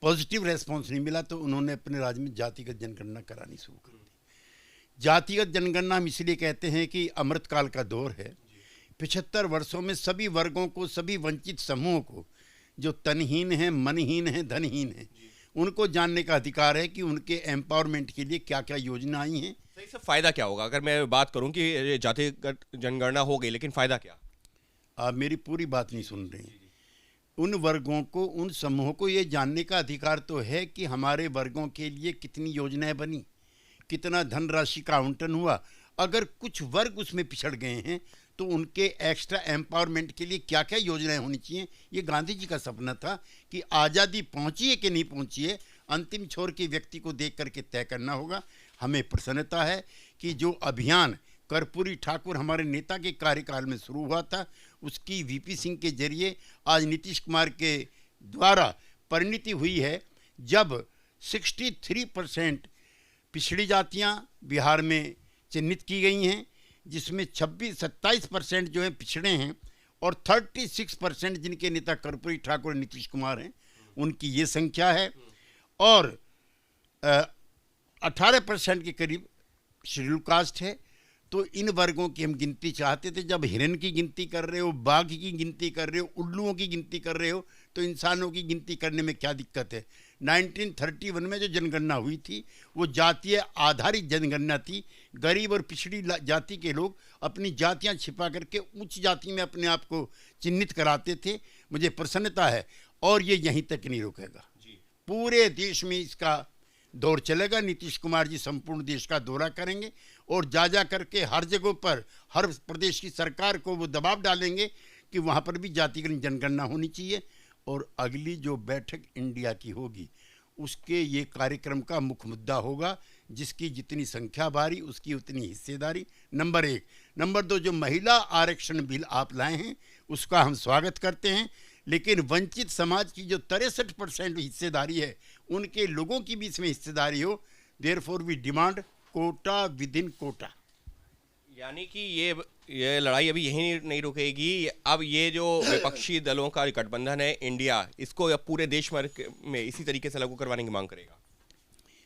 Positive response नहीं मिला तो उन्होंने अपने राज्य में जातिगत जनगणना करानी शुरू कर दी। जातिगत जनगणना हम इसलिए कहते हैं कि अमृतकाल का दौर है। 75 वर्षों में सभी वर्गों को, सभी वंचित समूहों को, जो तनहीन हैं, मनहीन हैं, धनहीन हैं, उनको जानने का अधिकार है कि उनके एम्पावरमेंट के लिए क्या क्या योजना आई हैं। सही से फायदा क्या होगा? अगर मैं बात करूं कि ये जातिगत जनगणना हो गई, लेकिन फायदा क्या? आप मेरी पूरी बात नहीं सुन रहे हैं। उन वर्गों को, उन समूहों को ये जानने का अधिकार तो है कि हमारे वर्गों के लिए कितनी योजनाएं बनी, कितना धनराशि का आवंटन हुआ। अगर कुछ वर्ग उसमें पिछड़ गए हैं तो उनके एक्स्ट्रा एम्पावरमेंट के लिए क्या क्या योजनाएं होनी चाहिए। ये गांधी जी का सपना था कि आज़ादी पहुंची है कि नहीं पहुंची है, अंतिम छोर के व्यक्ति को देख करके तय करना होगा। हमें प्रसन्नता है कि जो अभियान कर्पूरी ठाकुर हमारे नेता के कार्यकाल में शुरू हुआ था, उसकी वीपी सिंह के जरिए आज नीतीश कुमार के द्वारा परिणति हुई है। जब 63% पिछड़ी जातियां बिहार में चिन्हित की गई हैं, जिसमें 27% जो हैं पिछड़े हैं, और 36% जिनके नेता कर्पूरी ठाकुर नीतीश कुमार हैं, उनकी ये संख्या है। और 18% के करीब शेड्यूल कास्ट है। तो इन वर्गों की हम गिनती चाहते थे। जब हिरन की गिनती कर रहे हो, बाघ की गिनती कर रहे हो, उल्लुओं की गिनती कर रहे हो, तो इंसानों की गिनती करने में क्या दिक्कत है। 1931 में जो जनगणना हुई थी वो जातीय आधारित जनगणना थी। गरीब और पिछड़ी जाति के लोग अपनी जातियां छिपा करके उच्च जाति में अपने आप को चिन्हित कराते थे। मुझे प्रसन्नता है और ये यहीं तक नहीं रुकेगा, पूरे देश में इसका दौर चलेगा। नीतीश कुमार जी संपूर्ण देश का दौरा करेंगे और जा करके हर जगह पर, हर प्रदेश की सरकार को वो दबाव डालेंगे कि वहाँ पर भी जातिगत जनगणना होनी चाहिए। और अगली जो बैठक इंडिया की होगी उसके ये कार्यक्रम का मुख्य मुद्दा होगा। जिसकी जितनी संख्या भारी उसकी उतनी हिस्सेदारी, नंबर 1। नंबर 2, जो महिला आरक्षण बिल आप लाए हैं उसका हम स्वागत करते हैं, लेकिन वंचित समाज की जो 63% हिस्सेदारी है, उनके लोगों की भी इसमें हिस्सेदारी हो। Therefore we demand quota within quota. यानी कि ये लड़ाई अभी यहीं नहीं रुकेगी। अब ये जो विपक्षी दलों का गठबंधन है इंडिया, इसको अब पूरे देश भर में इसी तरीके से लागू करवाने की मांग करेगा।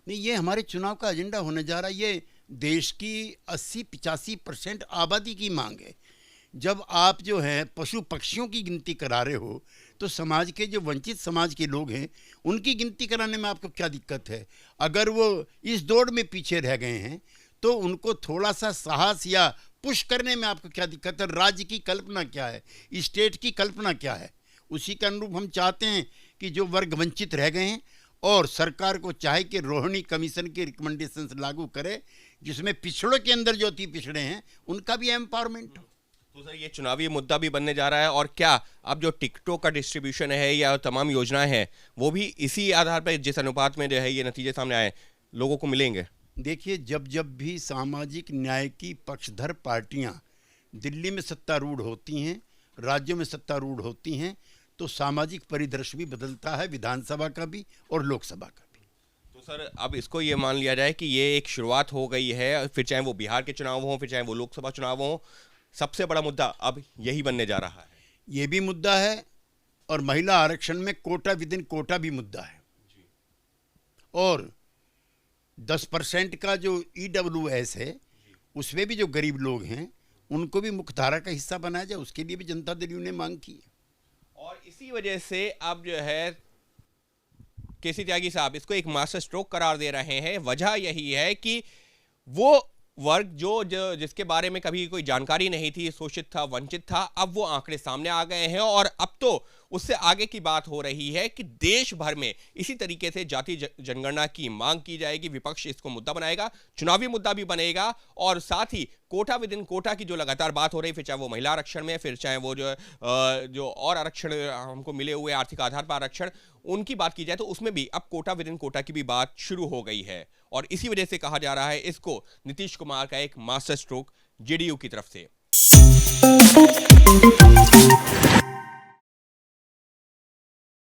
नहीं, ये हमारे चुनाव का एजेंडा होने जा रहा है। ये देश की 80-85% आबादी की मांग है। जब आप जो है पशु पक्षियों की गिनती करा रहे हो तो समाज के जो वंचित समाज के लोग हैं उनकी गिनती कराने में आपको क्या दिक्कत है। अगर वो इस दौड़ में पीछे रह गए हैं तो उनको थोड़ा सा साहस या पुश करने में आपको क्या दिक्कत है। राज्य की कल्पना क्या है, स्टेट की कल्पना क्या है, उसी के अनुरूप हम चाहते हैं कि जो वर्ग वंचित रह गए हैं, और सरकार को चाहे कि रोहिणी कमीशन के रिकमेंडेशंस लागू करे जिसमें पिछड़ों के अंदर जो अति पिछड़े हैं उनका भी एम्पावरमेंट हो। तो सर, ये चुनावी मुद्दा भी बनने जा रहा है। और क्या अब जो टिकटों का डिस्ट्रीब्यूशन है या तमाम योजनाएं हैं वो भी इसी आधार पर, जिस अनुपात में जो है ये नतीजे सामने आए, लोगों को मिलेंगे? देखिए, जब भी सामाजिक न्याय की पक्षधर पार्टियां दिल्ली में सत्तारूढ़ होती हैं, राज्यों में सत्तारूढ़ होती हैं, तो सामाजिक परिदृश्य भी बदलता है, विधानसभा का भी और लोकसभा का भी। तो सर, अब इसको ये मान लिया जाए कि ये एक शुरुआत हो गई है, फिर चाहे वो बिहार के चुनाव हों, फिर चाहे वो लोकसभा चुनाव हों, सबसे बड़ा मुद्दा अब यही बनने जा रहा है। ये भी मुद्दा है और महिला आरक्षण में कोटा विद इन कोटा भी मुद्दा है। और 10% का जो EWS है उसमें भी जो गरीब लोग हैं उनको भी मुख्यधारा का हिस्सा बनाया जाए, उसके लिए भी जनता दल ने मांग की है। और इसी वजह से अब जो है केसी त्यागी साहब इसको एक मास्टर स्ट्रोक करार दे रहे हैं। वजह यही है कि वो वर्ग जो जिसके बारे में कभी कोई जानकारी नहीं थी, शोषित था, वंचित था, अब वो आंकड़े सामने आ गए हैं। और अब तो उससे आगे की बात हो रही है कि देश भर में इसी तरीके से जाति जनगणना की मांग की जाएगी। विपक्ष इसको मुद्दा बनाएगा, चुनावी मुद्दा भी बनेगा। और साथ ही कोटा विद इन कोटा की जो लगातार बात हो रही, फिर चाहे वो महिला आरक्षण में, फिर चाहे वो जो और आरक्षण हमको मिले हुए आर्थिक आधार पर आरक्षण, उनकी बात की जाए तो उसमें भी अब कोटा विद इन कोटा की भी बात शुरू हो गई है। और इसी वजह से कहा जा रहा है इसको नीतीश कुमार का एक मास्टर स्ट्रोक JDU की तरफ से।